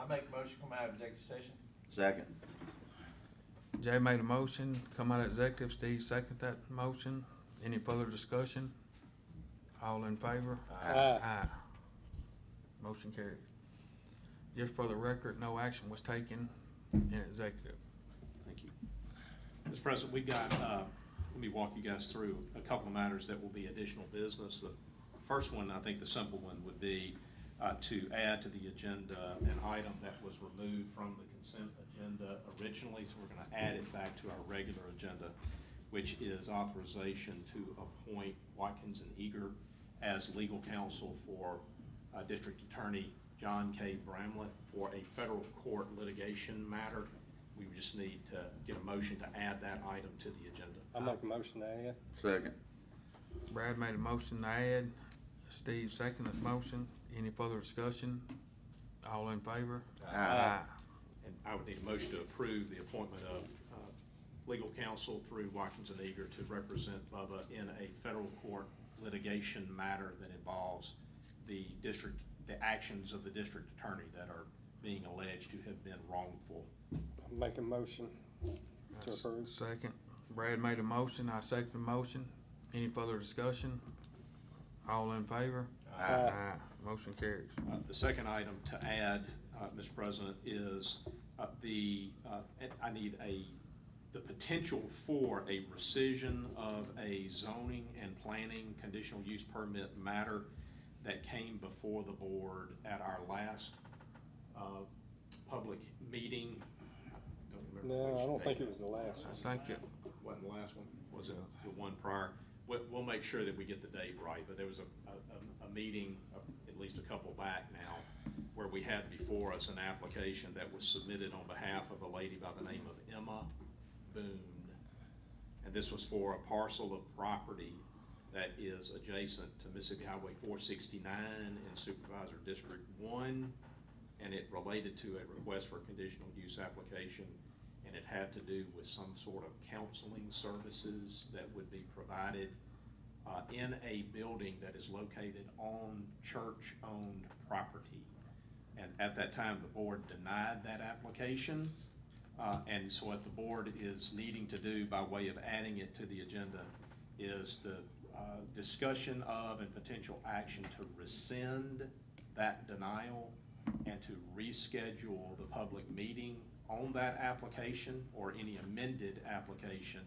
I make a motion, come out of executive session. Second. Jay made a motion, come out of executive, Steve seconded that motion. Any further discussion? All in favor? Aye. Motion carried. Just for the record, no action was taken in executive. Thank you. Mr. President, we've got, let me walk you guys through a couple of matters that will be additional business. The first one, I think the simple one, would be to add to the agenda an item that was removed from the consent agenda originally, so we're going to add it back to our regular agenda, which is authorization to appoint Watkins and Eager as legal counsel for District Attorney John K. Bramlett for a federal court litigation matter. We just need to get a motion to add that item to the agenda. I make a motion to add. Second. Brad made a motion to add, Steve seconded the motion. Any further discussion? All in favor? Aye. And I would need a motion to approve the appointment of legal counsel through Watkins and Eager to represent Bubba in a federal court litigation matter that involves the actions of the district attorney that are being alleged to have been wrongful. I make a motion to approve. Second. Brad made a motion, I second the motion. Any further discussion? All in favor? Aye. Motion carries. The second item to add, Mr. President, is I need the potential for a rescission of a zoning and planning conditional use permit matter that came before the board at our last public meeting. No, I don't think it was the last I one. think it, Wasn't the last one? Was it the one prior? We'll make sure that we get the date right, but there was a meeting, at least a couple back now, where we had before us an application that was submitted on behalf of a lady by the name of Emma Boone. And this was for a parcel of property that is adjacent to Mississippi Highway 469 in Supervisor District 1, and it related to a request for a conditional use application, and it had to do with some sort of counseling services that would be provided in a building that is located on church-owned property. And at that time, the board denied that application. And so what the board is needing to do by way of adding it to the agenda is the discussion of and potential action to rescind that denial and to reschedule the public meeting on that application or any amended application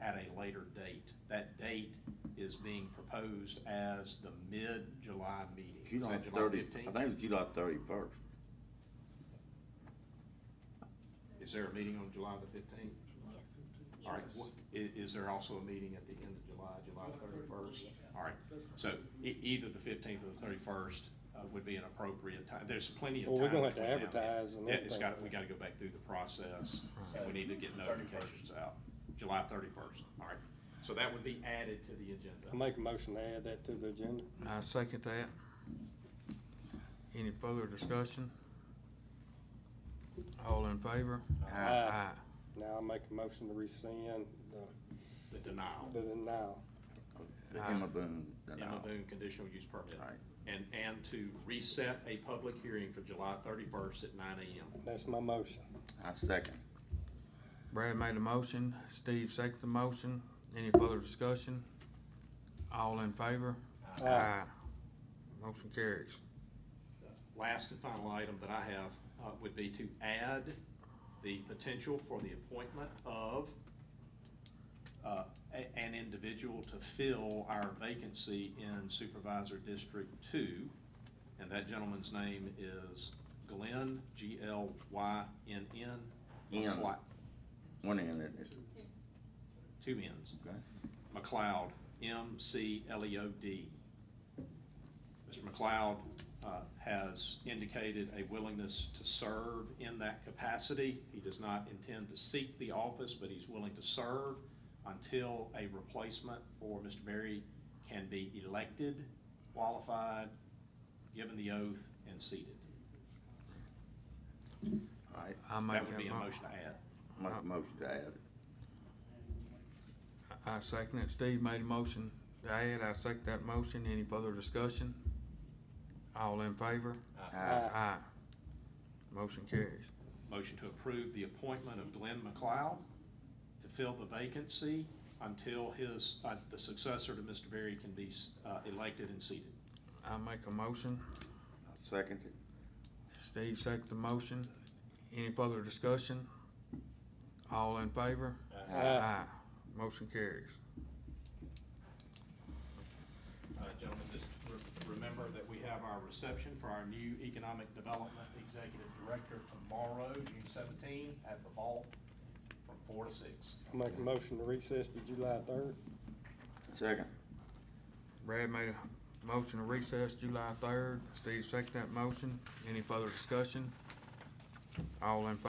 at a later date. That date is being proposed as the mid-July meeting. July Is that July 30, 15th? I think it's July 31st. Is there a meeting on July the 15th? Yes. All right, is there also a meeting at the end of July 31st? All right, so either the 15th or the 31st would be an appropriate time. There's plenty of time. Well, we're gonna have to between now and then. advertise and Yeah, everything. we gotta go back through the process, and we need to get notifications out. July 31st, all right. So that would be added to the agenda. I make a motion to add that to the agenda. I second that. Any further discussion? All in favor? Aye. Now I make a motion to rescind The denial, the denial. The Aye. Emma Boone. Emma Boone conditional use permit. Right. And to reset a public hearing for July 31st at 9 a.m. That's my motion. I second. Brad made a motion, Steve seconded the motion. Any further discussion? All in favor? Aye. Motion carries. Last and final item that I have would be to add the potential for the appointment of an individual to fill our vacancy in Supervisor District 2, and that gentleman's name is Glenn, Glynn. N. One N, isn't it? Two N's. Okay. McLeod, M-C-L-E-O-D. Mr. McLeod has indicated a willingness to serve in that capacity. He does not intend to seek the office, but he's willing to serve until a replacement for Mr. Berry can be elected, qualified, given the oath, and seated. All right. I make That would be a motion to add. Make a motion to add it. I second it. Steve made a motion to add. I second that motion. Any further discussion? All in favor? Aye. Aye. Motion carries. Motion to approve the appointment of Glenn McLeod to fill the vacancy until his, the successor to Mr. Berry can be, elected and seated. I make a motion. I'll second it. Steve second the motion. Any further discussion? All in favor? Aye. Motion carries. Gentlemen, just remember that we have our reception for our new Economic Development Executive Director tomorrow, June 17, at the vault from 4 to 6. I make a motion to recess to July 3rd. Second. Brad made a motion to recess July 3rd. Steve seconded that motion. Any further discussion? All in favor?